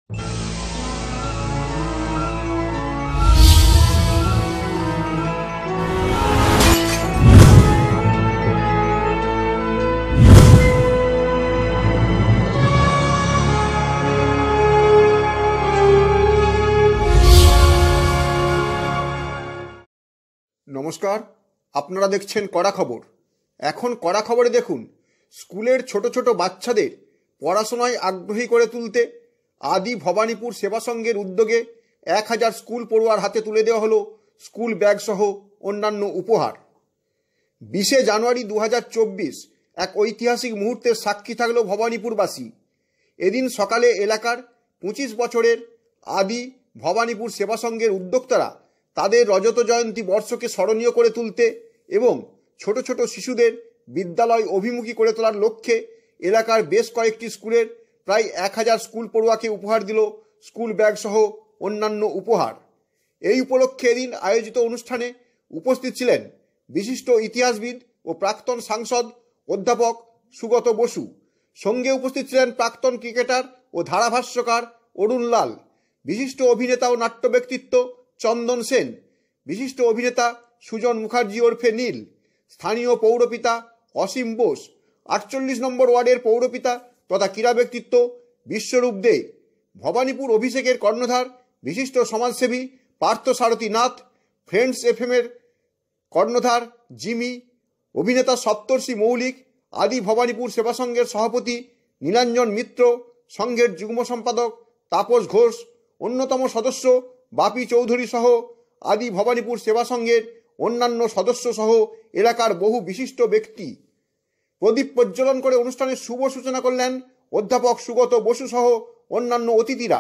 নমস্কার, আপনারা দেখছেন কড়া খবর। এখন কড়া খবরে দেখুন, স্কুলের ছোট ছোট বাচ্চাদের পড়াশোনায় আগ্রহী করে তুলতে আদি ভবানীপুর সেবা সংঘের উদ্যোগে 1000 স্কুল পড়ুয়ার হাতে তুলে দেওয়া হলো স্কুল ব্যাগ সহ অন্যান্য উপহার। 20 জানুয়ারি 2024 এক ঐতিহাসিক মুহূর্তের সাক্ষী থাকলো ভবানীপুরবাসী। এদিন সকালে এলাকার 25 বছরের আদি ভবানীপুর সেবা সংঘের উদ্যোক্তারা তাদের রজত জয়ন্তী বর্ষকে স্মরণীয় করে তুলতে এবং ছোট ছোট শিশুদের বিদ্যালয় অভিমুখী করে তোলার লক্ষ্যে এলাকার বেশ কয়েকটি স্কুলের প্রায় 1000 স্কুল পড়ুয়াকে উপহার দিল স্কুল ব্যাগ সহ অন্যান্য উপহার। এই উপলক্ষে এদিন আয়োজিত অনুষ্ঠানে উপস্থিত ছিলেন বিশিষ্ট ইতিহাসবিদ ও প্রাক্তন সাংসদ অধ্যাপক সুগত বসু। সঙ্গে উপস্থিত ছিলেন প্রাক্তন ক্রিকেটার ও ধারাভাষ্যকার অরুণ লাল, বিশিষ্ট অভিনেতা ও নাট্য ব্যক্তিত্ব চন্দন সেন, বিশিষ্ট অভিনেতা সুজন মুখার্জি ওরফে নীল, স্থানীয় পৌরপিতা অসীম বোস, 48 নম্বর ওয়ার্ডের পৌরপিতা তথা ক্রীড়া ব্যক্তিত্ব বিশ্বরূপ দে, ভবানীপুর অভিষেকের কর্ণধার বিশিষ্ট সমাজসেবী পার্থসারথী নাথ, ফ্রেন্ডস এফএমের কর্ণধার জিমি, অভিনেতা সপ্তর্ষি মৌলিক, আদি ভবানীপুর সেবা সংঘের সভাপতি নীলাঞ্জন মিত্র, সংঘের যুগ্ম সম্পাদক তাপস ঘোষ, অন্যতম সদস্য বাপি চৌধুরী সহ আদি ভবানীপুর সেবা সংঘের অন্যান্য সদস্য সহ এলাকার বহু বিশিষ্ট ব্যক্তি। প্রদীপ প্রজ্বলন করে অনুষ্ঠানের শুভ সূচনা করলেন অধ্যাপক সুগত বসু সহ অন্যান্য অতিথিরা।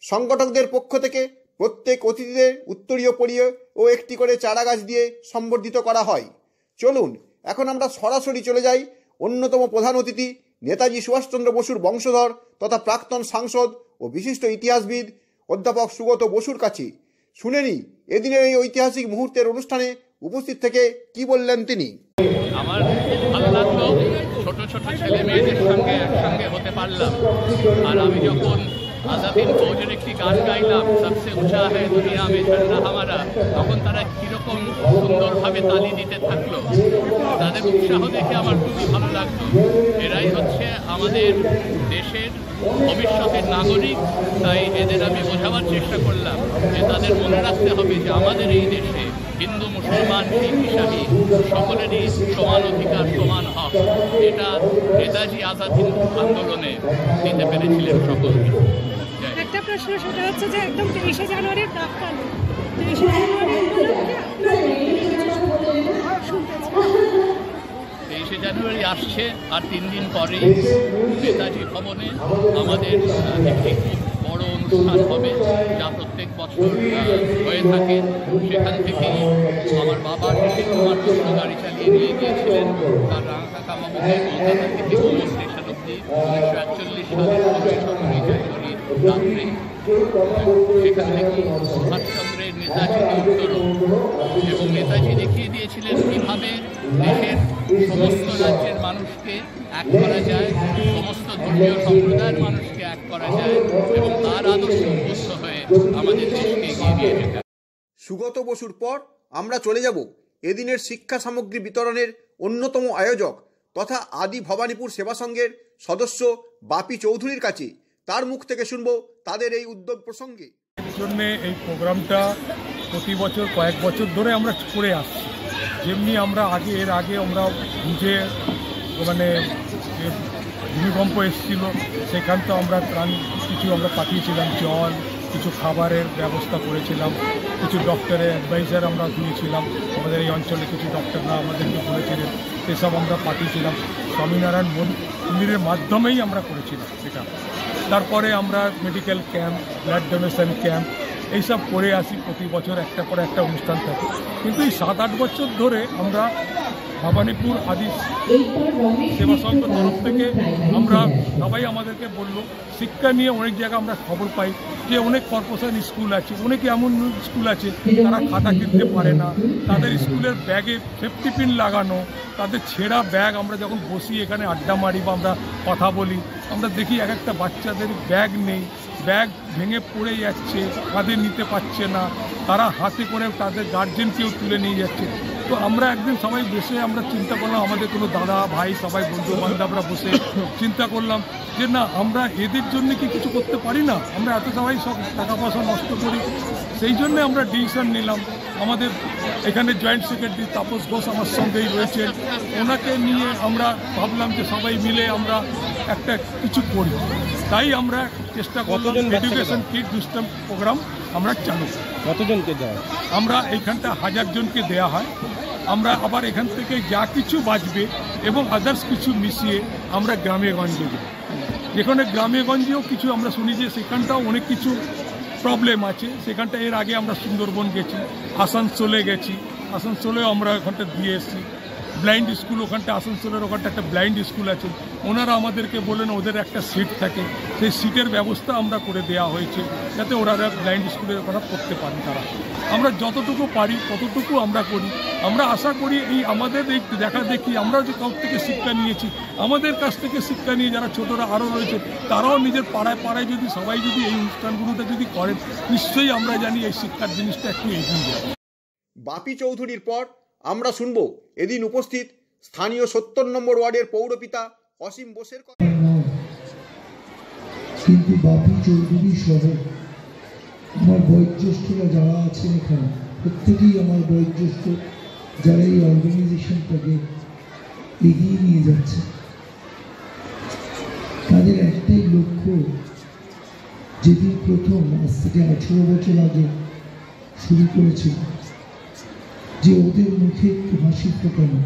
সংগঠকদের পক্ষ থেকে প্রত্যেক অতিথিদের উত্তরীয় পরিয়ে ও একটি করে চারা গাছ দিয়ে সম্বর্ধিত করা হয়। চলুন এখন আমরা সরাসরি চলে যাই অন্যতম প্রধান অতিথি নেতাজি সুভাষচন্দ্র বসুর বংশধর তথা প্রাক্তন সাংসদ ও বিশিষ্ট ইতিহাসবিদ অধ্যাপক সুগত বসুর কাছে। শুনে নি এদিনের এই ঐতিহাসিক মুহূর্তের অনুষ্ঠানে উপস্থিত থেকে কি বললেন তিনি। আমার ভালো লাগলো, ছোট ছোট ছেলে মেয়েদের সঙ্গে একসঙ্গে হতে পারলাম। আর আমি যখন আজাদিন ফৌজের একটি গান গাইলাম, সবচেয়ে উঁচা হয় দুনিয়া মে ঝন্ডা হামারা, তখন তারা কীরকম সুন্দরভাবে তালি দিতে থাকলো। তাদের উৎসাহ দেখে আমার খুবই ভালো লাগলো। এরাই হচ্ছে আমাদের দেশের ভবিষ্যতের নাগরিক। তাই এদের আমি বোঝাবার চেষ্টা করলাম যে তাদের মনে রাখতে হবে যে আমাদের এই দেশে হিন্দু মুসলমান শিখ ইসাই সকলেরই সমান অধিকার, সমান হক। এটা নেতাজি আজাদ হিন্দ আন্দোলনে দিতে পেরেছিলেন সকলকে। একটা প্রশ্ন, সেটা হচ্ছে যে একদম 23 জানুয়ারির প্রাক্কাল 23 জানুয়ারি আসছে, আর 3 দিন পরেই নেতাজি ভবনে আমাদের একটি খুব বড় অনুষ্ঠান হবে, যা প্রত্যেক বছর হয়ে থাকে। সেখান থেকেই আমার বাবা শিশির কুমার বসু গাড়ি চালিয়ে নিয়ে গিয়েছিলেন তার রাঙাকাকা বাবুকে কলকাতা থেকে গোমর স্টেশন অব্দি 1941 সালের 15 জানুয়ারি রাত্রে। সেখান থেকে সুভাষচন্দ্রের নেতাজিকে উত্তরণ এবং নেতাজি দেখিয়ে দিয়েছিলেন কীভাবে দেশের সমস্ত রাজ্যের মানুষকে এক করা যায়, সমস্ত ধর্মীয় সম্প্রদায়ের মানুষকে এক করা যায় এবং তার আদর্শে উদ্বুদ্ধ হয়ে আমাদের দেশকে এগিয়ে নিয়ে যেতে। সুগত বসুর পর আমরা চলে যাব এদিনের শিক্ষা সামগ্রী বিতরণের অন্যতম আয়োজক তথা আদি ভবানীপুর সেবা সংঘের সদস্য বাপি চৌধুরীর কাছে। তার মুখ থেকে শুনব তাদের এই উদ্যোগ প্রসঙ্গে। জন্যে এই প্রোগ্রামটা প্রতি বছর কয়েক বছর ধরে আমরা করে আসছি। যেমনি আমরা এর আগে আমরা বুঝে মানে ভূমিকম্প এসেছিল, সেখান তো আমরা ত্রাণ কিছু আমরা পাঠিয়েছিলাম, জল, কিছু খাবারের ব্যবস্থা করেছিলাম, কিছু ডক্টরের অ্যাডভাইজার আমরা দিয়েছিলাম। আমাদের এই অঞ্চলে কিছু ডক্টররা আমাদেরকে বলেছিলেন, সেসব আমরা পাঠিয়েছিলাম। স্বামীনারায়ণ মন্দিরের মাধ্যমেই আমরা করেছিলাম সেটা। তারপরে আমরা medical camp, blood donation camp এইসব করে আসি। প্রতি বছর একটা করে একটা অনুষ্ঠান থাকে। কিন্তু এই 7-8 বছর ধরে আমরা ভবানীপুর আদি সেবা সংঘ তরফ থেকে আমরা সবাই আমাদেরকে বললো, শিক্ষা নিয়ে অনেক জায়গায় আমরা খবর পাই যে অনেক কর্পোরেশন স্কুল আছে, অনেকে এমন স্কুল আছে তারা খাতা কিনতে পারে না, তাদের স্কুলের ব্যাগে সেফটি পিন লাগানো, তাদের ছেঁড়া ব্যাগ। আমরা যখন বসি এখানে আড্ডা মারি বা আমরা কথা বলি, আমরা দেখি এক একটা বাচ্চাদের ব্যাগ নেই, ব্যাগ ভেঙে পড়ে যাচ্ছে, কাঁধে নিতে পারছে না, তারা হাতে করে তাদের গার্জেনকেও তুলে নিয়ে যাচ্ছে। তো আমরা একদিন সবাই বসে আমরা চিন্তা করলাম, আমাদের কোনো দাদা ভাই সবাই বন্ধু বান্ধবরা বসে চিন্তা করলাম যে না, আমরা এদের জন্য কি কিছু করতে পারি না? আমরা এত সবাই সব টাকা পয়সা নষ্ট করি। সেই জন্য আমরা ডিসিশন নিলাম, আমাদের এখানে জয়েন্ট সেক্রেটারি তাপস ঘোষ আমার সঙ্গেই রয়েছেন, ওনাকে নিয়ে আমরা ভাবলাম যে সবাই মিলে আমরা একটা কিছু করি। তাই আমরা চেষ্টা করলাম এডুকেশন কিড সিস্টেম প্রোগ্রাম আমরা চালু। কতজনকে দেওয়া? আমরা এইখানটা 1000 জনকে দেওয়া হয়। আমরা আবার এখান থেকে যা কিছু বাঁচবে এবং আদার্স কিছু মিশিয়ে আমরা গ্রামে গঞ্জে দিই। যেখানে গ্রামে গঞ্জেও কিছু আমরা শুনি যে সেখানটাও অনেক কিছু প্রবলেম আছে। সেখানটা এর আগে আমরা সুন্দরবন গেছি, আসানসোলে গেছি, আসানসোলেও আমরা ওখানটা দিয়ে এসেছি। ব্লাইন্ড স্কুল ওখানটা, আসানসোলের ওখানটা একটা ব্লাইন্ড স্কুল আছে, ওনারা আমাদেরকে বলেন ওদের একটা সিট থাকে, সেই সিটের ব্যবস্থা আমরা করে দেওয়া হয়েছে যাতে ওরা ব্লাইন্ড স্কুলে ওরা পড়তে পারে। তারা আমরা যতটুকু পারি ততটুকু আমরা করি। আমরা আশা করি এই আমাদের এই দেখা দেখি আমরা যে কাউ থেকে শিক্ষা নিয়েছি, আমাদের কাছ থেকে শিক্ষা নিয়ে যারা ছোটরা আরও রয়েছে তারাও নিজের পাড়ায় পাড়ায় যদি সবাই যদি এই অনুষ্ঠানগুলোতে যদি করেন, নিশ্চয়ই আমরা জানি এই শিক্ষার জিনিসটা একটু এগিয়ে যাবে। বাপি চৌধুরীর পর আমরা শুনব এদিন উপস্থিত স্থানীয় 70 নম্বর ওয়ার্ডের পৌরপিতা অসীম বোসের কথা। কিন্তু বাপি চৌধুরী সহ আমার বয়োজ্যেষ্ঠরা যারা আছেন এখানে, প্রত্যেকেই আমার বয়োজ্যেষ্ঠ, যারা এই অর্গানাইজেশনটাকে এগিয়ে নিয়ে যাচ্ছে, তাদের একটাই লক্ষ্য, যেদিন প্রথম আজ থেকে 18 বছর আগে শুরু করেছিল, যে ওদের মুখে একটু হাসি ফোটানো,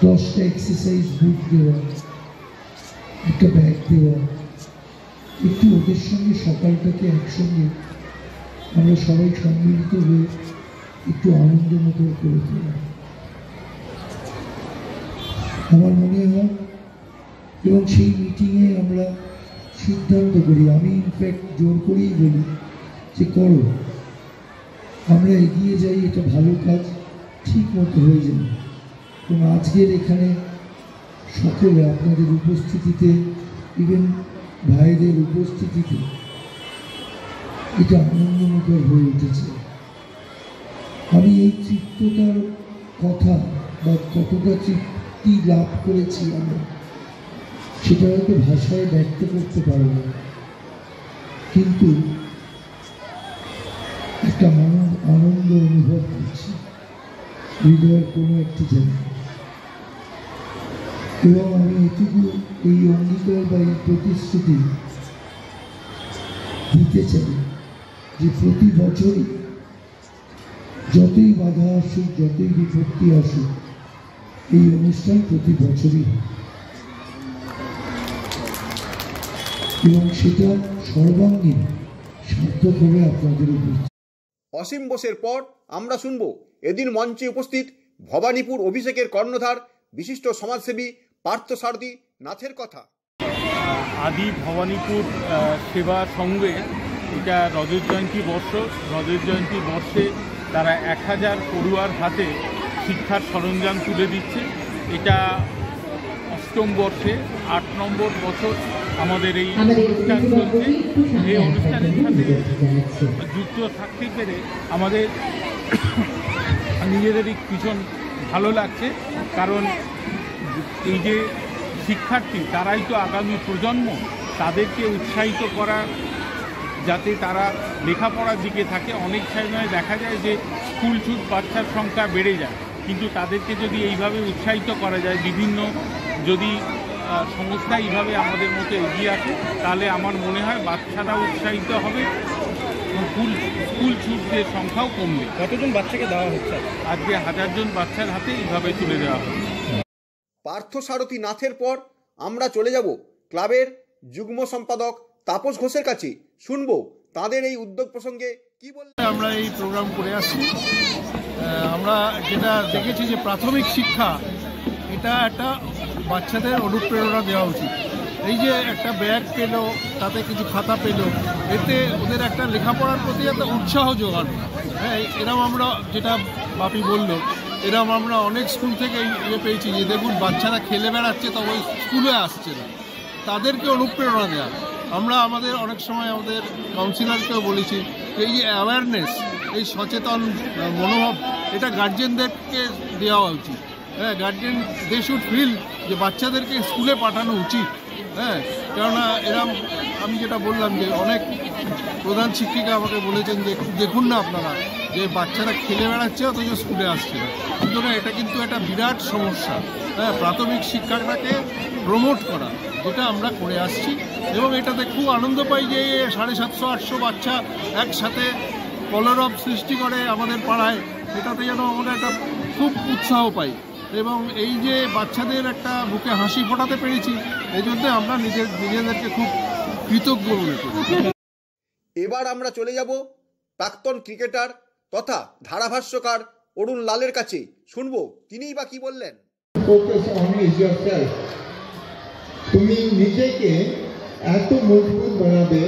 10টা এক্সারসাইজ বুক দেওয়া, একটা ব্যাগ দেওয়া, একটু ওদের সঙ্গে সকালটাকে একসঙ্গে আমরা সবাই সম্মিলিত হয়ে একটু আনন্দমুখর করে তোলা। আমার মনে হয়, এবং সেই মিটিংয়ে আমরা সিদ্ধান্ত করি, আমি ইনফ্যাক্ট জোর করেই বলি যে করো, আমরা এগিয়ে যাই, এটা ভালো কাজ, ঠিক মতো হয়ে যাবে। এবং আজকের এখানে সকলে আপনাদের উপস্থিতিতে, ইভেন ভাইদের উপস্থিতিতে এটা আনন্দমুখর হয়ে উঠেছে। আমি এই তৃপ্ততার কথা বা কতটা তৃপ্তি লাভ করেছি আমরা, সেটা হয়তো ভাষায় ব্যক্ত করতে পারব না, কিন্তু একটা আনন্দ অনুভব করছি হৃদয়ের কোনো একটি জায়গায়। এবং আমি এটুকু এই অঙ্গীকার বা এই প্রতিশ্রুতি দিতে চাই যে প্রতি বছরই যতই বাধা আসুক, যতই বিপত্তি আসুক, এই অনুষ্ঠান প্রতি বছরই হয় এবং সেটা সর্বাঙ্গীন সার্থক হবে আপনাদের উপর। অসীম বোসের পর আমরা শুনব এদিন মঞ্চে উপস্থিত ভবানীপুর অভিষেকের কর্ণধার বিশিষ্ট সমাজসেবী পার্থসারথী নাথের কথা। আদি ভবানীপুর সেবা সঙ্গে এটা রজত জয়ন্তী বর্ষ, রজত জয়ন্তী বর্ষে তারা 1000 পড়ুয়ার হাতে শিক্ষার সরঞ্জাম তুলে দিচ্ছে। এটা 8ম বর্ষে 8 নম্বর বছর আমাদের এই অনুষ্ঠান চলছে। এই অনুষ্ঠানের সাথে যুক্ত থাকতে পেরে আমাদের নিজেদেরই ভীষণ ভালো লাগছে, কারণ এই যে শিক্ষার্থী তারাই তো আগামী প্রজন্ম, তাদেরকে উৎসাহিত করা যাতে তারা লেখাপড়ার দিকে থাকে। অনেক সময় দেখা যায় যে স্কুল ছুট বাচ্চার সংখ্যা বেড়ে যায়, কিন্তু তাদেরকে যদি এইভাবে উৎসাহিত করা যায়, বিভিন্ন যদি সংস্থা এইভাবে আমাদের মতো এগিয়ে আসে, তাহলে আমার মনে হয় বাচ্চারা উৎসাহিত হবে, স্কুল ছুটদের সংখ্যাও কমবে। কতজন বাচ্চাকে দেওয়া হচ্ছে? আজকে 1000 জন বাচ্চার হাতে এইভাবে তুলে দেওয়া হবে। পার্থসারথী নাথের পর আমরা চলে যাব ক্লাবের যুগ্ম সম্পাদক তাপস ঘোষের কাছে, শুনব তাদের এই উদ্যোগ প্রসঙ্গে কি বললেন। আমরা এই প্রোগ্রাম করে আসছি। আমরা যেটা দেখেছি যে প্রাথমিক শিক্ষা এটা একটা বাচ্চাদের অনুপ্রেরণা দেওয়া উচিত। এই যে একটা ব্যাগ পেলো, তাতে কিছু খাতা পেলো, এতে ওদের একটা লেখাপড়ার প্রতি একটা উৎসাহ জোগানো। হ্যাঁ, এরকম আমরা যেটা বাপি বললো, এরকম আমরা অনেক স্কুল থেকে পেয়েছি যে দেখুন বাচ্চারা খেলে বেড়াচ্ছে তবে স্কুলে আসছে না, তাদেরকে অনুপ্রেরণা দেওয়া। আমরা আমাদের অনেক সময় আমাদের কাউন্সিলরকেও বলেছি এই যে অ্যাওয়ারনেস, এই সচেতন মনোভাব, এটা গার্জেনদেরকে দেওয়া উচিত। হ্যাঁ, গার্জেন দে শুড ফিল যে বাচ্চাদেরকে স্কুলে পাঠানো উচিত। হ্যাঁ, কেননা এরম আমি যেটা বললাম যে অনেক প্রধান শিক্ষিকা আমাকে বলেছেন যে দেখুন না আপনারা যে বাচ্চারা খেলে বেড়াচ্ছে অথচ স্কুলে আসছে না। সুতরাং এটা কিন্তু একটা বিরাট সমস্যা। হ্যাঁ, প্রাথমিক শিক্ষাটাকে প্রমোট করা, যেটা আমরা করে আসছি, এবং এটাতে খুব আনন্দ পাই যে 750-800 বাচ্চা একসাথে কলরব সৃষ্টি করে আমাদের পাড়ায়, এটাতে যেন আমরা একটা খুব উৎসাহ পাই, এবং এই যে বাচ্চাদের একটা বুকে হাসি ফোটাতে পেরেছি, এই জন্য আমরা নিজেদেরকে খুব কৃতজ্ঞ মনে করি। এবার আমরা চলে যাব প্রাক্তন ক্রিকেটার তথা ধারাভাষ্যকার অরুণ লালের কাছে, শুনবো তিনিই বা কি বললেন। Focus on is yourself. তুমি নিজেকে এত মজবুত বানাবে,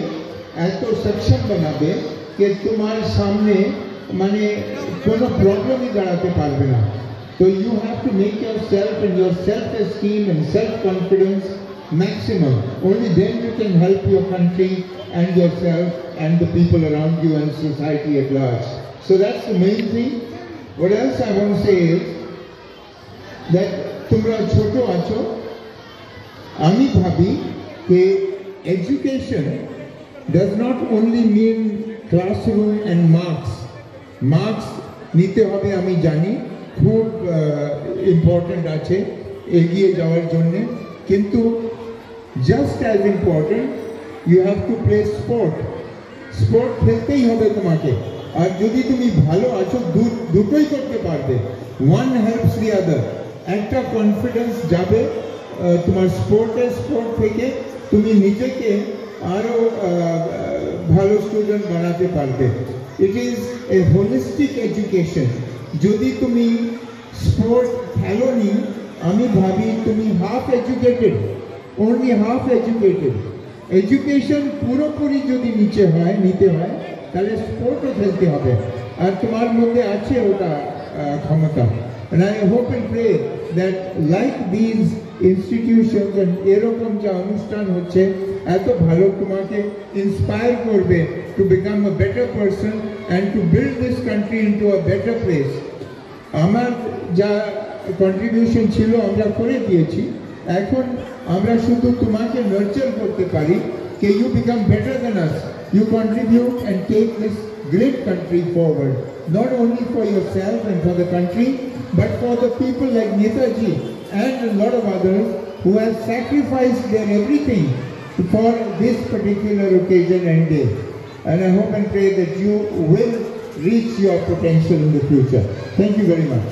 এত সক্ষম বানাবে যে তোমার সামনে মানে কোনো প্রবলেমই দাঁড়াতে পারবে না। তো you have to make yourself and your self-esteem and self-confidence maximum. Only then you can help your country and yourself and the people around you and society at large. So that's the main thing. What else I want to say is that তোমরা ছোট আছো, আমি ভাবি যে education does not only mean classroom and marks নিতে হবে, আমি জানি খুব ইম্পর্টেন্ট আছে এগিয়ে যাওয়ার জন্য, কিন্তু just as important you have to play sport খেলতেই হবে তোমাকে। আর যদি তুমি ভালো আছো দুটোই করতে পারবে, one helps the other। একটা কনফিডেন্স যাবে তোমার স্পোর্ট থেকে, তুমি নিজেকে আরো ভালো স্টুডেন্ট বানাতে পারবে। It is a holistic education. যদি তুমি স্পোর্ট খেলোনি, আমি ভাবি তুমি half educated, only half educated. Education পুরোপুরি যদি নিতে হয় তাহলে স্পোর্টও খেলতে হবে, আর তোমার মধ্যে আছে ওটা ক্ষমতা। And I hope and pray that like these institutions and এরকম যে অনুষ্ঠান হচ্ছে এত ভালো তোমাকে inspire করবে to become a better person and to build this country into a better place. আমার যা কন্ট্রিবিউশন ছিল আমরা করে দিয়েছি, এখন আমরা শুধু তোমাকে নার্চার করতে পারি যে you become better than us, you contribute and take this great country forward, not only for yourself and for the country, but for the people like Netaji and a lot of others who have sacrificed their everything for this particular occasion and day. And I hope and pray that you will reach your potential in the future. Thank you very much.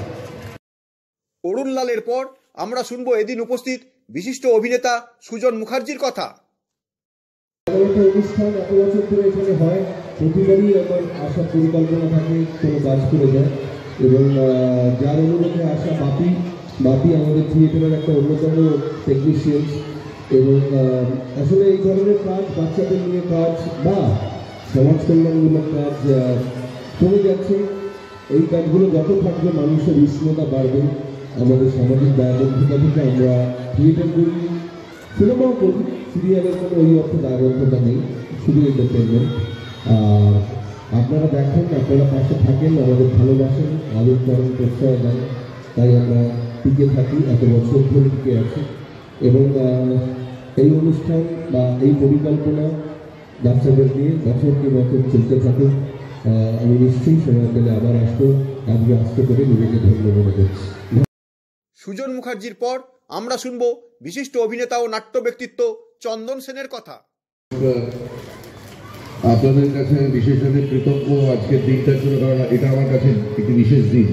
অরুণ লালের পর আমরা শুনবো এদিন উপস্থিত বিশিষ্ট অভিনেতা সুজন মুখার্জির কথা। অনুষ্ঠান এত বছর ধরে এখানে হয়, প্রতিবারই আমার আসার পরিকল্পনা থাকে, কোনো কাজ করে যায়, এবং যার অনুরোধে আসা বাপি আমাদের থিয়েটারের একটা অন্যতম টেকনিশিয়ান, এবং আসলে এই ধরনের কাজ, বাচ্চাদের নিয়ে কাজ বা সমাজ কল্যাণমূলক কাজ কমে যাচ্ছে। এই কাজগুলো যত থাকবে মানুষের উষ্ণতা বাড়বে, আমাদের সামাজিক দায়বদ্ধতা থেকে আমরা থিয়েটার করি, সিনেমাও করি, সিরিয়ালের কোনো ওই অর্থ দায়বদ্ধতা নেই, শুধু এন্টারটেনমেন্ট। আর আপনারা দেখেন, আপনারা পাশে থাকেন, আমাদের ভালোবাসেন, আদর করেন, প্রশ্রয় দেন, তাই আমরা টিকে থাকি, এত বছর ধরে টিকে আছি। এবং এই অনুষ্ঠান বা এই পরিকল্পনা বাচ্চাদের নিয়ে বছরকে বছর চলতে থাকে। আমি নিশ্চয়ই সময় পেলে আবার আসবো, আজকে আসতে করে নিজেকে ধন্য মনে করছি। সুজন মুখার্জির পর আমরা শুনবো বিশিষ্ট অভিনেতা ও নাট্য ব্যক্তিত্ব চন্দন সেনের কথা। আপনাদের কাছে আমি বিশেষভাবে কৃতজ্ঞ আজকের দিনটার জন্য, কারণ এটা আমার কাছে একটি বিশেষ দিন।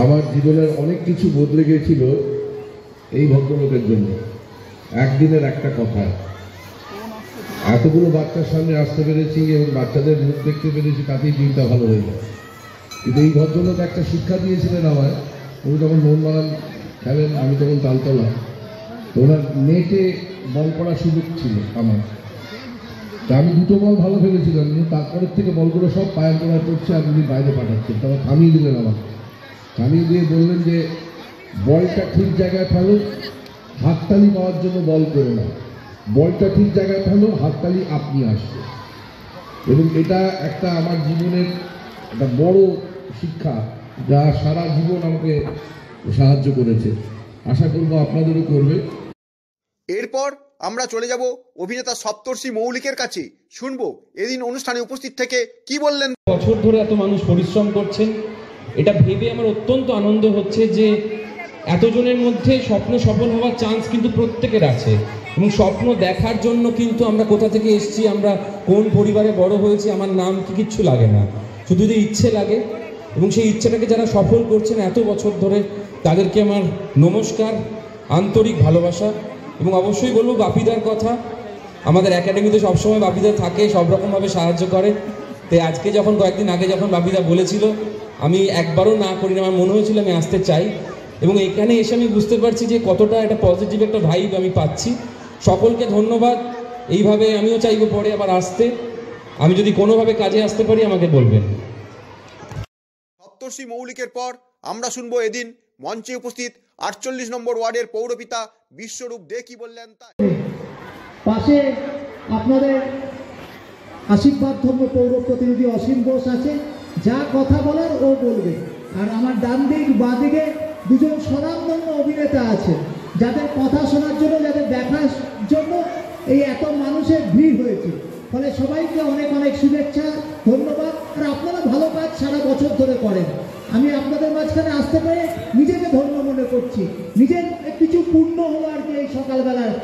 আমার জীবনের অনেক কিছু বদলে গিয়েছিল এই ভদ্রলোকের জন্য, একদিনের একটা কথায়। এতগুলো বাচ্চার সামনে আসতে পেরেছি এবং বাচ্চাদের মুখ দেখতে পেরেছি, তাতেই দিনটা ভালো হয়ে যায়। কিন্তু এই ভদ্রলোক একটা শিক্ষা দিয়েছিলেন আমায়। উনি তখন মোহনবাগান খেলেন, আমি তখন তালতলা, তো ওনার নেটে বল করার সুযোগ ছিল আমার। তা আমি দুটো বল ভালো ফেলেছিলাম, তারপরের থেকে বলগুলো সব পায়ের গোড়ায় পড়ছে আর উনি বাইরে পাঠাচ্ছেন। তারপর থামিয়ে দিলেন আমাকে, থামিয়ে দিয়ে বললেন যে বলটা ঠিক জায়গায় ফেলো, হাততালি পাওয়ার জন্য বল করো না। বলটা ঠিক জায়গায় থাকলো, হাততালি আপনি আসছে। এবং এটা একটা আমার জীবনের একটা বড় শিক্ষা, যা সারা জীবন আমাকে সাহায্য করেছে। আশা করব আপনাদেরও করবে। এরপর আমরা চলে যাব অভিনেতা সপ্তর্ষি মৌলিকের কাছে, শুনবো এদিন অনুষ্ঠানে উপস্থিত থেকে কি বললেন। বছর ধরে এত মানুষ পরিশ্রম করছেন, এটা ভেবে আমার অত্যন্ত আনন্দ হচ্ছে যে এতজনের মধ্যে স্বপ্ন সফল হওয়ার চান্স কিন্তু প্রত্যেকের আছে। এবং স্বপ্ন দেখার জন্য কিন্তু আমরা কোথা থেকে এসেছি, আমরা কোন পরিবারে বড় হয়েছি, আমার নাম কি কিচ্ছু লাগে না, শুধু যে ইচ্ছে লাগে। এবং সেই ইচ্ছেটাকে যারা সফল করছেন এত বছর ধরে, তাদেরকে আমার নমস্কার, আন্তরিক ভালোবাসা। এবং অবশ্যই বলবো বাপিদার কথা, আমাদের একাডেমিতে সবসময় বাপিদা থাকে, সব রকমভাবে সাহায্য করে। তাই আজকে যখন কয়েকদিন আগে যখন বাপিদা বলেছিল, আমি একবারও না করি না, আমার মনে হয়েছিল আমি আসতে চাই। এবং এখানে এসে আমি বুঝতে পারছি যে কতটা একটা পজিটিভ একটা ভাইব আমি পাচ্ছি। সকলকে ধন্যবাদ। এইভাবে আমিও চাইবো পরে আবার আসতে। আমি যদি কোনোভাবে কাজে আসতে পারি আমাকে বলবেন। সপ্তর্ষি মৌলিকের পর আমরা শুনবো এদিন মঞ্চে উপস্থিত 48 নম্বর ওয়ার্ডের পৌরপিতা বিশ্বরূপ দে কি বললেন। তাই পাশে আপনাদের আশীর্বাদ ধর্ম পৌর প্রতিনিধি অসীম ঘোষ আছে, যা কথা বলার ও বলবে। আর আমার ডান দিক বাঁ দিকে দুজন স্বনামধন্য অভিনেতা আছে, যাদের কথা শোনার জন্য, যাদের দেখার জন্য এই এত মানুষের ভিড় হয়েছে। ফলে সবাইকে অনেক অনেক শুভেচ্ছা, ধন্যবাদ। আর আপনারা ভালো কাজ সারা বছর ধরে করেন। আমি আপনাদের মাঝখানে আসতে পেরে নিজেকে ধন্য মনে করছি, নিজের কিছু পূর্ণ হলো আর কি এই সকালবেলায়।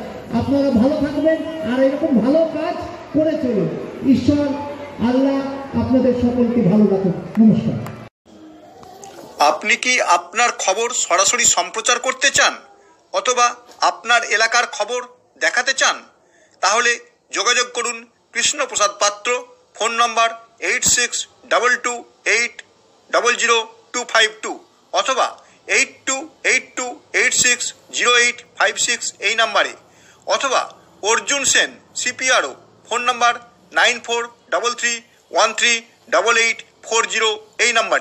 আপনারা ভালো থাকবেন আর এরকম ভালো কাজ করে চলুন। ঈশ্বর আল্লাহ আপনাদের সকলকে ভালো রাখুন। নমস্কার। আপনি কি আপনার খবর সরাসরি সম্প্রচার করতে চান অথবা আপনার এলাকার খবর দেখাতে চান? তাহলে যোগাযোগ করুন কৃষ্ণপ্রসাদ পাত্র, ফোন নম্বর 8622800252 অথবা 8282860856 এই নাম্বারে, অথবা অর্জুন সেন CPRO, ফোন নম্বর 9433138840 এই নাম্বারে।